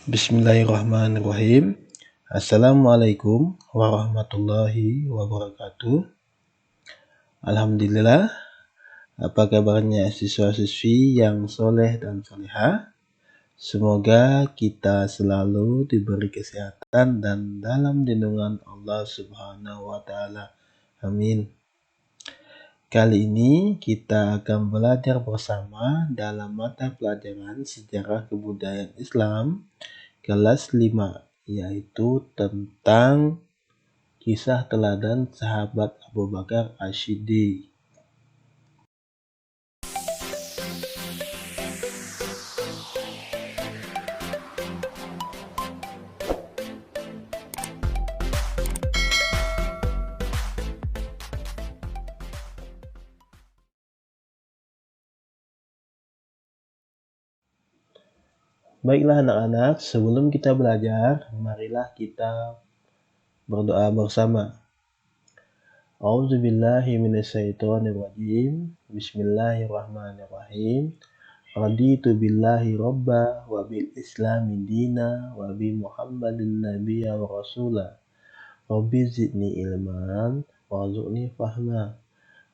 Bismillahirrahmanirrahim. Assalamualaikum warahmatullahi wabarakatuh. Alhamdulillah, apa kabarnya siswa-siswi yang soleh dan solehah? Semoga kita selalu diberi kesehatan dan dalam lindungan Allah Subhanahu wa Ta'ala. Amin. Kali ini kita akan belajar bersama dalam mata pelajaran Sejarah Kebudayaan Islam kelas 5, yaitu tentang kisah teladan sahabat Abu Bakar Ash-Shiddiq. Baiklah anak-anak, sebelum kita belajar, marilah kita berdoa bersama. A'udzubillahi minasyaitonirrajim. Bismillahirrahmanirrahim. Raditu billahi robba wa bil islami dina wa bi muhammadin nabiyya wa rasulah. Rabbi zidni ilman warzuqni fahma.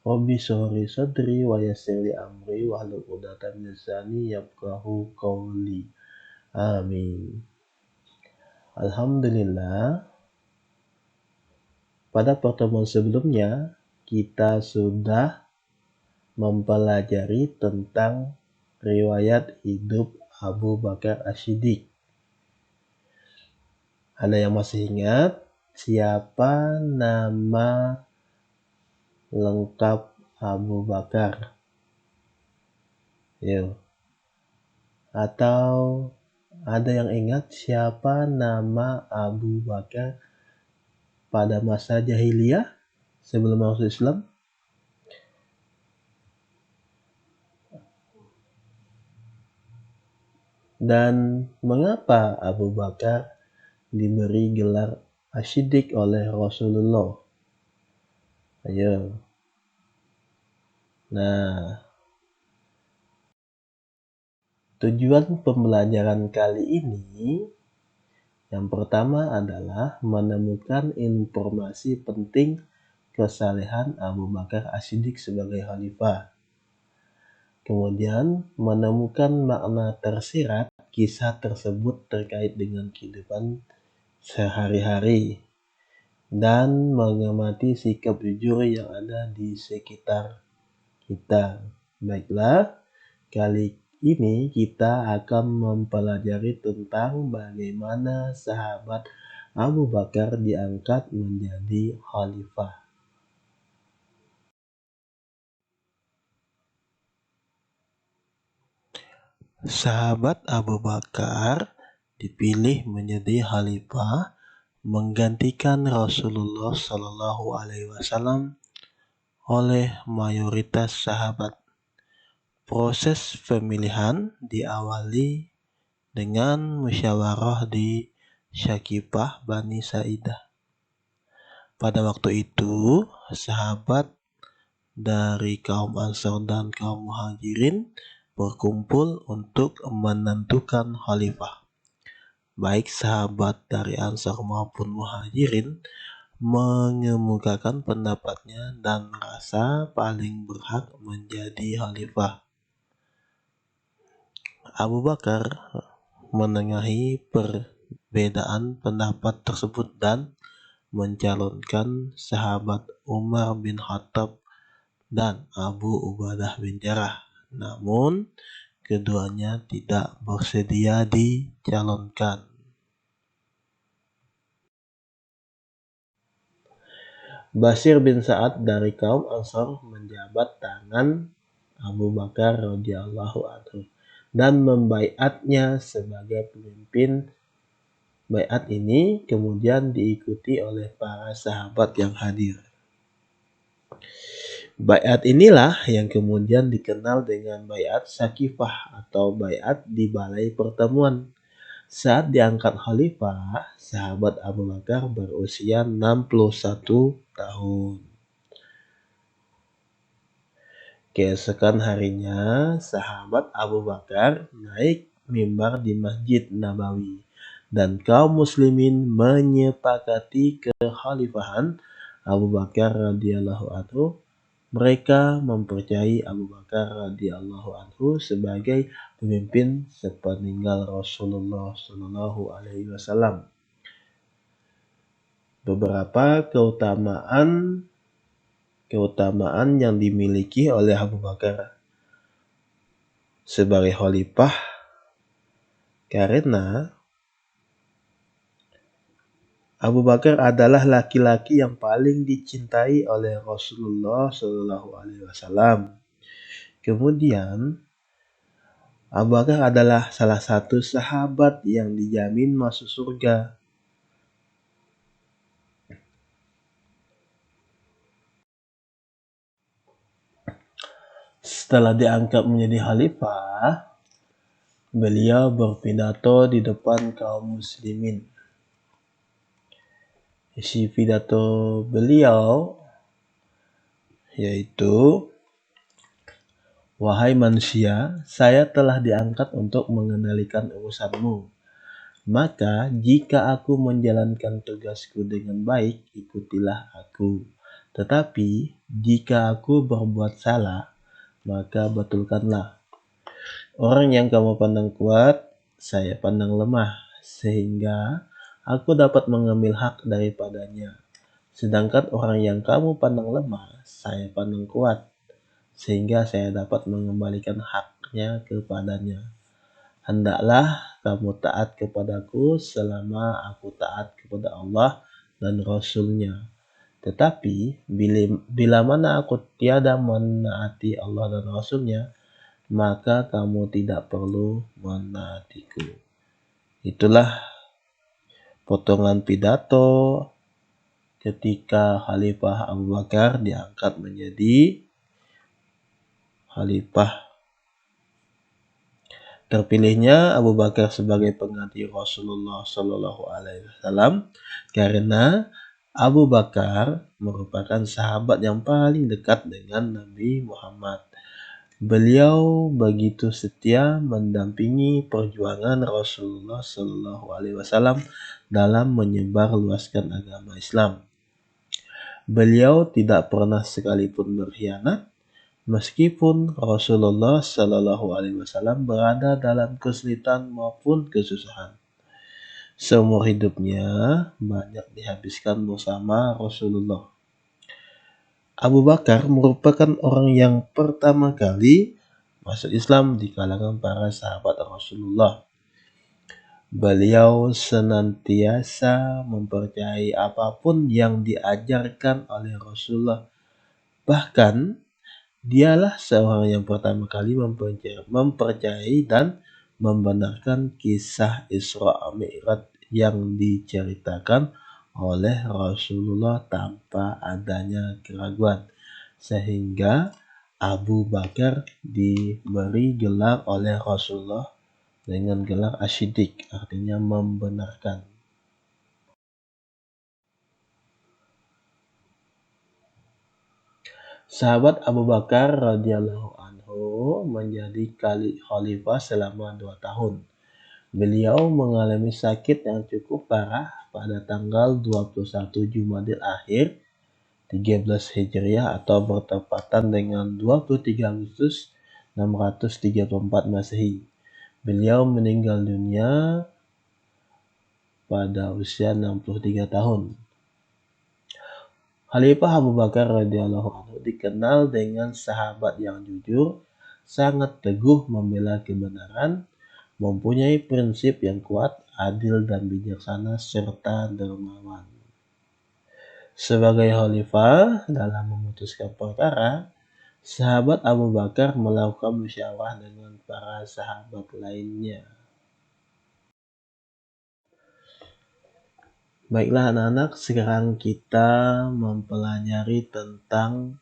Rabbi shrah sadri wa yassir li amri wahlul 'uqdatam min lisani yafqahu qawli. Amin. Alhamdulillah, pada pertemuan sebelumnya kita sudah mempelajari tentang riwayat hidup Abu Bakar Ash-Shiddiq. Ada yang masih ingat siapa nama lengkap Abu Bakar? Yuk. Atau ada yang ingat siapa nama Abu Bakar pada masa jahiliyah sebelum masuk Islam? Dan mengapa Abu Bakar diberi gelar Ash-Shiddiq oleh Rasulullah? Ayo. Nah, tujuan pembelajaran kali ini yang pertama adalah menemukan informasi penting kesalehan Abu Bakar Ash-Shiddiq sebagai khalifah. Kemudian menemukan makna tersirat kisah tersebut terkait dengan kehidupan sehari-hari dan mengamati sikap jujur yang ada di sekitar kita. Baiklah, kali ini kita akan mempelajari tentang bagaimana sahabat Abu Bakar diangkat menjadi khalifah. Sahabat Abu Bakar dipilih menjadi khalifah menggantikan Rasulullah Shallallahu Alaihi Wasallam oleh mayoritas sahabat. Proses pemilihan diawali dengan musyawarah di Syakifah Bani Sa'idah. Pada waktu itu, sahabat dari kaum Ansar dan kaum Muhajirin berkumpul untuk menentukan khalifah. Baik sahabat dari Ansar maupun Muhajirin mengemukakan pendapatnya dan merasa paling berhak menjadi khalifah. Abu Bakar menengahi perbedaan pendapat tersebut dan mencalonkan sahabat Umar bin Khattab dan Abu Ubadah bin Jarrah. Namun, keduanya tidak bersedia dicalonkan. Bashir bin Sa'ad dari kaum Ansar menjabat tangan Abu Bakar radhiyallahu anhu dan membaiatnya sebagai pemimpin. Baiat ini kemudian diikuti oleh para sahabat yang hadir. Baiat inilah yang kemudian dikenal dengan baiat Syakifah atau baiat di balai pertemuan. Saat diangkat khalifah, sahabat Abu Bakar berusia 61 tahun. Keesokan harinya, sahabat Abu Bakar naik mimbar di Masjid Nabawi, dan kaum muslimin menyepakati kekhalifahan Abu Bakar radhiyallahu anhu. Mereka mempercayai Abu Bakar radhiyallahu anhu sebagai pemimpin sepeninggal Rasulullah Shallallahu Alaihi Wasallam. Beberapa keutamaan yang dimiliki oleh Abu Bakar sebagai khalifah, karena Abu Bakar adalah laki-laki yang paling dicintai oleh Rasulullah Shallallahu Alaihi Wasallam. Kemudian, Abu Bakar adalah salah satu sahabat yang dijamin masuk surga. Setelah diangkat menjadi khalifah, beliau berpidato di depan kaum muslimin. Isi pidato beliau yaitu, "Wahai manusia, saya telah diangkat untuk mengendalikan urusanmu. Maka jika aku menjalankan tugasku dengan baik, ikutilah aku. Tetapi jika aku berbuat salah, maka betulkanlah. Orang yang kamu pandang kuat, saya pandang lemah, sehingga aku dapat mengambil hak daripadanya. Sedangkan orang yang kamu pandang lemah, saya pandang kuat, sehingga saya dapat mengembalikan haknya kepadanya. Hendaklah kamu taat kepadaku selama aku taat kepada Allah dan Rasul-Nya. Tetapi bila mana aku tiada menaati Allah dan Rasul-Nya, maka kamu tidak perlu menaatiku." Itulah potongan pidato ketika Khalifah Abu Bakar diangkat menjadi khalifah. Terpilihnya Abu Bakar sebagai pengganti Rasulullah Shallallahu Alaihi Wasallam karena Abu Bakar merupakan sahabat yang paling dekat dengan Nabi Muhammad. Beliau begitu setia mendampingi perjuangan Rasulullah Shallallahu Alaihi Wasallam dalam menyebarluaskan agama Islam. Beliau tidak pernah sekalipun berkhianat, meskipun Rasulullah Shallallahu Alaihi Wasallam berada dalam kesulitan maupun kesusahan. Seumur hidupnya banyak dihabiskan bersama Rasulullah. Abu Bakar merupakan orang yang pertama kali masuk Islam di kalangan para sahabat Rasulullah. Beliau senantiasa mempercayai apapun yang diajarkan oleh Rasulullah. Bahkan, dialah seorang yang pertama kali mempercayai dan membenarkan kisah Isra Mi'raj yang diceritakan oleh Rasulullah tanpa adanya keraguan, sehingga Abu Bakar diberi gelar oleh Rasulullah dengan gelar Asy-Siddiq, artinya membenarkan. Sahabat Abu Bakar radhiyallahu anhu menjadi khalifah selama 2 tahun. Beliau mengalami sakit yang cukup parah pada tanggal 21 Jumadil Akhir 13 Hijriah atau bertepatan dengan 23 Agustus 634 Masehi. Beliau meninggal dunia pada usia 63 tahun. Khalifah Abu Bakar radhiyallahu anhu dikenal dengan sahabat yang jujur, sangat teguh membela kebenaran, mempunyai prinsip yang kuat, adil dan bijaksana, serta dermawan. Sebagai khalifah dalam memutuskan perkara, sahabat Abu Bakar melakukan musyawarah dengan para sahabat lainnya. Baiklah anak-anak, sekarang kita mempelajari tentang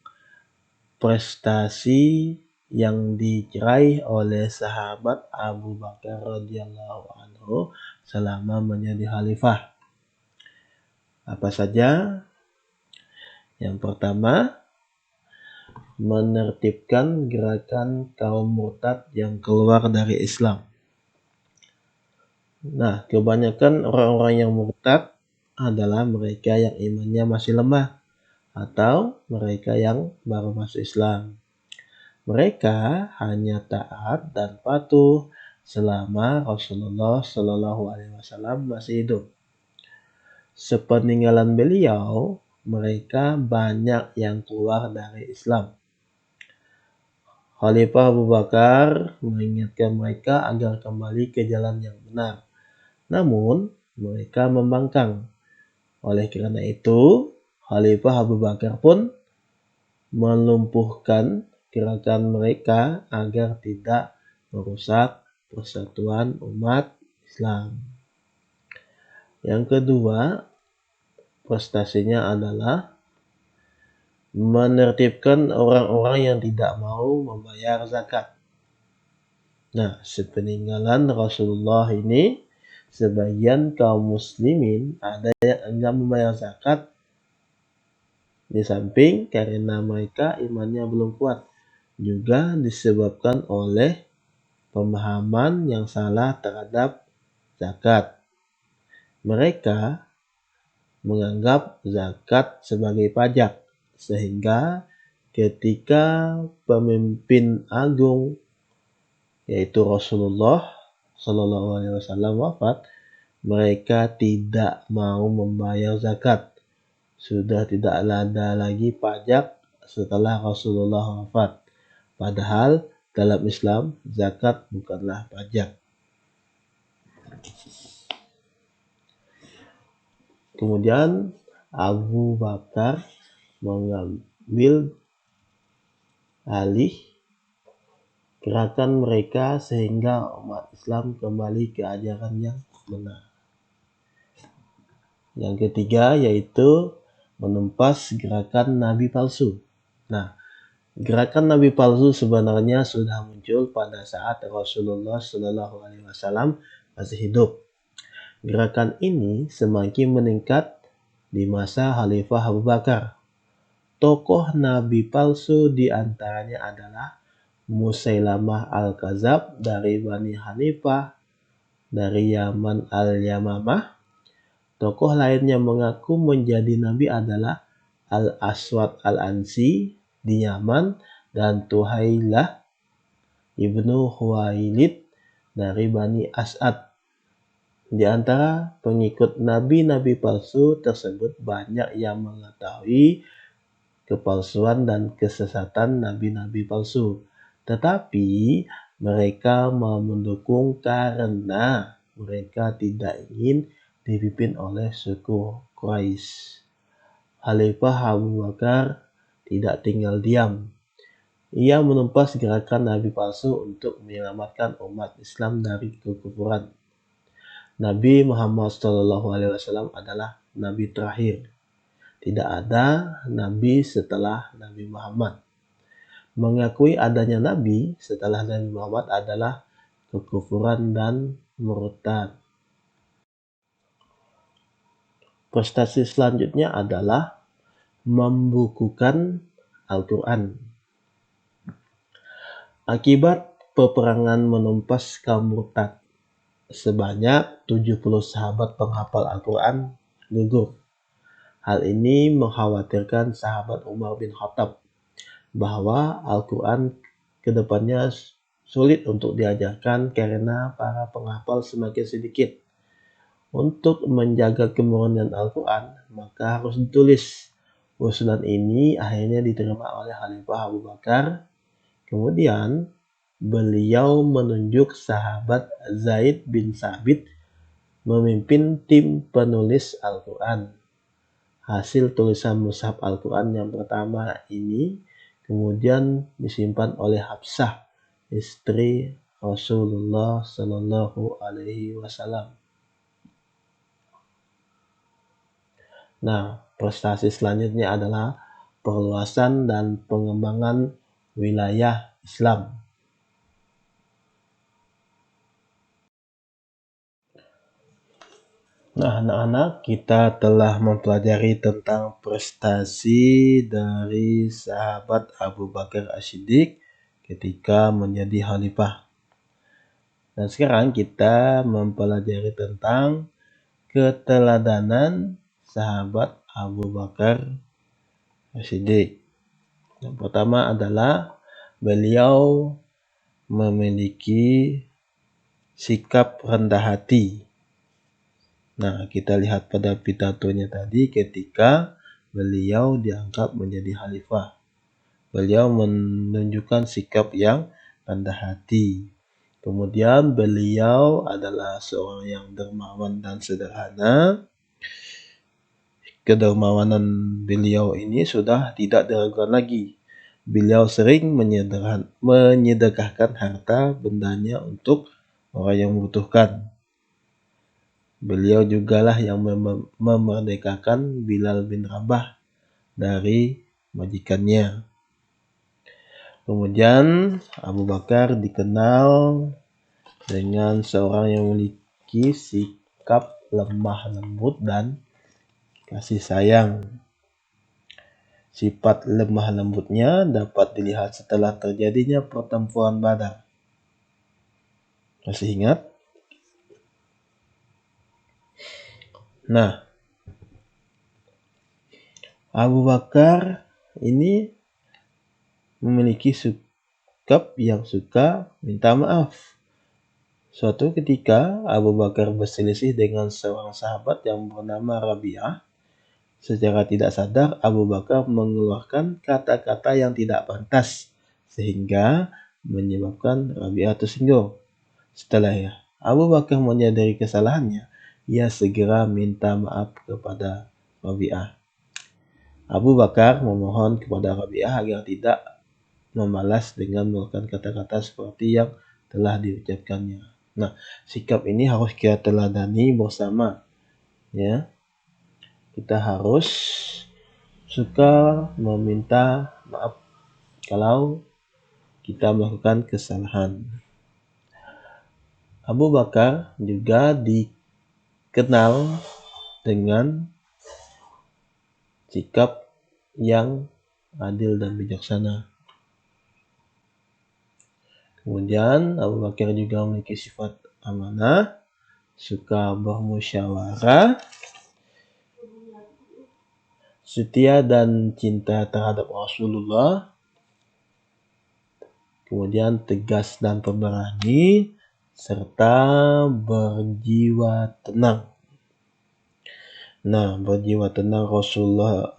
prestasi yang diraih oleh sahabat Abu Bakar radhiyallahu anhu selama menjadi khalifah. Apa saja? Yang pertama, menertibkan gerakan kaum murtad yang keluar dari Islam. Nah, kebanyakan orang-orang yang murtad adalah mereka yang imannya masih lemah atau mereka yang baru masuk Islam. Mereka hanya taat dan patuh selama Rasulullah Shallallahu Alaihi Wasallam masih hidup. Sepeninggalan beliau, mereka banyak yang keluar dari Islam. Khalifah Abu Bakar mengingatkan mereka agar kembali ke jalan yang benar. Namun, mereka membangkang. Oleh karena itu, Khalifah Abu Bakar pun melumpuhkan gerakan mereka agar tidak merusak persatuan umat Islam. Yang kedua, prestasinya adalah menertibkan orang-orang yang tidak mau membayar zakat. Nah, sepeninggalan Rasulullah ini, sebagian kaum muslimin ada yang enggan membayar zakat di samping karena mereka imannya belum kuat, juga disebabkan oleh pemahaman yang salah terhadap zakat. Mereka menganggap zakat sebagai pajak, sehingga ketika pemimpin agung yaitu Rasulullah Shallallahu Alaihi Wasallam wafat, mereka tidak mau membayar zakat. Sudah tidak ada lagi pajak setelah Rasulullah wafat. Padahal dalam Islam zakat bukanlah pajak. Kemudian Abu Bakar mengambil alih gerakan mereka sehingga umat Islam kembali ke ajaran yang benar. Yang ketiga yaitu menumpas gerakan nabi palsu. Nah, gerakan nabi palsu sebenarnya sudah muncul pada saat Rasulullah Shallallahu Alaihi Wasallam masih hidup. Gerakan ini semakin meningkat di masa Khalifah Abu Bakar. Tokoh nabi palsu diantaranya adalah Musailamah Al-Kadzab dari Bani Hanifah dari Yaman Al-Yamamah. Tokoh lain yang mengaku menjadi nabi adalah Al-Aswad Al-Ansi di Yaman dan Tuhailah ibnu Khuwailid dari Bani As'ad. Di antara pengikut nabi-nabi palsu tersebut banyak yang mengetahui kepalsuan dan kesesatan nabi-nabi palsu. Tetapi mereka mau mendukung karena mereka tidak ingin dipimpin oleh suku Quraisy. Khalifah Abu Bakar tidak tinggal diam. Ia menumpas gerakan nabi palsu untuk menyelamatkan umat Islam dari kekufuran. Nabi Muhammad SAW adalah nabi terakhir. Tidak ada nabi setelah Nabi Muhammad. Mengakui adanya nabi setelah Nabi Muhammad adalah kekufuran dan murtad. Prestasi selanjutnya adalah membukukan Al-Quran. Akibat peperangan menumpas kaum murtad, sebanyak 70 sahabat penghafal Al-Quran gugur. Hal ini mengkhawatirkan sahabat Umar bin Khattab bahwa Al-Quran kedepannya sulit untuk diajarkan karena para penghafal semakin sedikit. Untuk menjaga kemurnian Al-Quran, maka harus ditulis. Usulan ini akhirnya diterima oleh Khalifah Abu Bakar. Kemudian beliau menunjuk sahabat Zaid bin Sabit memimpin tim penulis Al-Quran. Hasil tulisan mushaf Al-Quran yang pertama ini kemudian disimpan oleh Hafsah, istri Rasulullah Shallallahu Alaihi Wasallam. Nah, prestasi selanjutnya adalah perluasan dan pengembangan wilayah Islam. Nah, anak-anak, kita telah mempelajari tentang prestasi dari sahabat Abu Bakar As-Siddiq ketika menjadi khalifah. Dan sekarang kita mempelajari tentang keteladanan sahabat Abu Bakar As-Siddiq. Yang pertama adalah beliau memiliki sikap rendah hati. Nah, kita lihat pada pidatonya tadi ketika beliau diangkat menjadi khalifah. Beliau menunjukkan sikap yang rendah hati. Kemudian beliau adalah seorang yang dermawan dan sederhana. Kedermawanan beliau ini sudah tidak diragukan lagi. Beliau sering menyedekahkan harta bendanya untuk orang yang membutuhkan. Beliau jugalah yang memerdekakan Bilal bin Rabah dari majikannya. Kemudian Abu Bakar dikenal dengan seorang yang memiliki sikap lemah lembut dan kasih sayang. Sifat lemah lembutnya dapat dilihat setelah terjadinya pertempuran Badar. Masih ingat? Nah, Abu Bakar ini memiliki sikap yang suka minta maaf. Suatu ketika Abu Bakar berselisih dengan seorang sahabat yang bernama Rabi'ah. Secara tidak sadar Abu Bakar mengeluarkan kata-kata yang tidak pantas sehingga menyebabkan Rabi'ah tersinggung. Setelah Abu Bakar menyadari kesalahannya, ia segera minta maaf kepada Rabi'ah. Abu Bakar memohon kepada Rabi'ah agar tidak membalas dengan melakukan kata-kata seperti yang telah diucapkannya. Nah, sikap ini harus kita teladani bersama, ya. Kita harus suka meminta maaf kalau kita melakukan kesalahan. Abu Bakar juga dikenal dengan sikap yang adil dan bijaksana. Kemudian Abu Bakar juga memiliki sifat amanah, suka bermusyawarah, setia dan cinta terhadap Rasulullah, kemudian tegas dan pemberani, serta berjiwa tenang. Nah, berjiwa tenang Rasulullah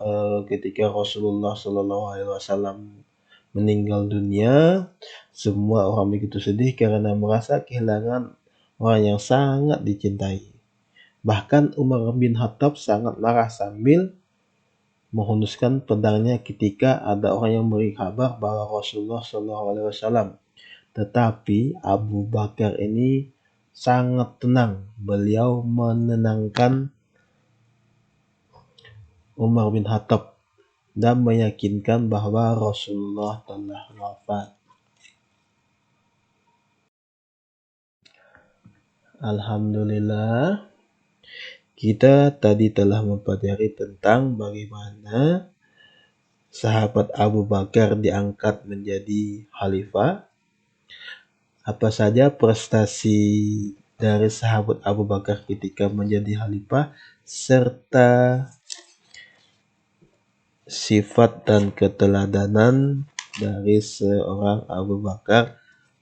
ketika Rasulullah SAW meninggal dunia, semua orang begitu sedih karena merasa kehilangan orang yang sangat dicintai. Bahkan Umar bin Khattab sangat marah sambil menghunuskan pedangnya ketika ada orang yang beri kabar bahwa Rasulullah SAW. Tetapi Abu Bakar ini sangat tenang. Beliau menenangkan Umar bin Khattab dan meyakinkan bahwa Rasulullah telah wafat. Alhamdulillah, kita tadi telah mempelajari tentang bagaimana sahabat Abu Bakar diangkat menjadi khalifah. Apa saja prestasi dari sahabat Abu Bakar ketika menjadi khalifah, serta sifat dan keteladanan dari seorang Abu Bakar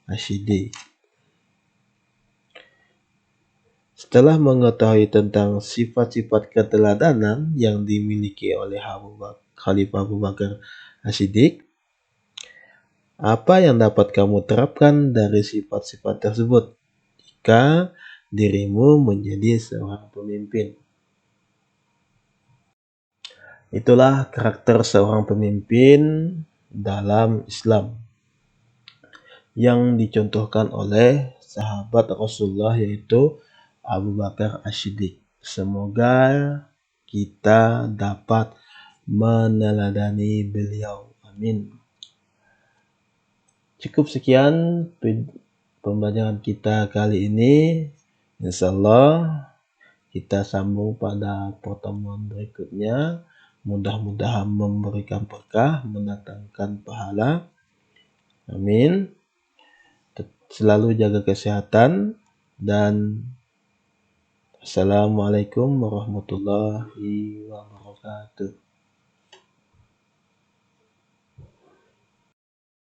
As-Siddiq. Setelah mengetahui tentang sifat-sifat keteladanan yang dimiliki oleh Khalifah Abu Bakar As-Siddiq, apa yang dapat kamu terapkan dari sifat-sifat tersebut jika dirimu menjadi seorang pemimpin? Itulah karakter seorang pemimpin dalam Islam yang dicontohkan oleh sahabat Rasulullah yaitu Abu Bakar As-Siddiq. Semoga kita dapat meneladani beliau. Amin. Cukup sekian pembelajaran kita kali ini. Insyaallah kita sambung pada pertemuan berikutnya. Mudah-mudahan memberikan berkah, mendatangkan pahala. Amin. selalu jaga kesehatan, dan Assalamualaikum warahmatullahi wabarakatuh.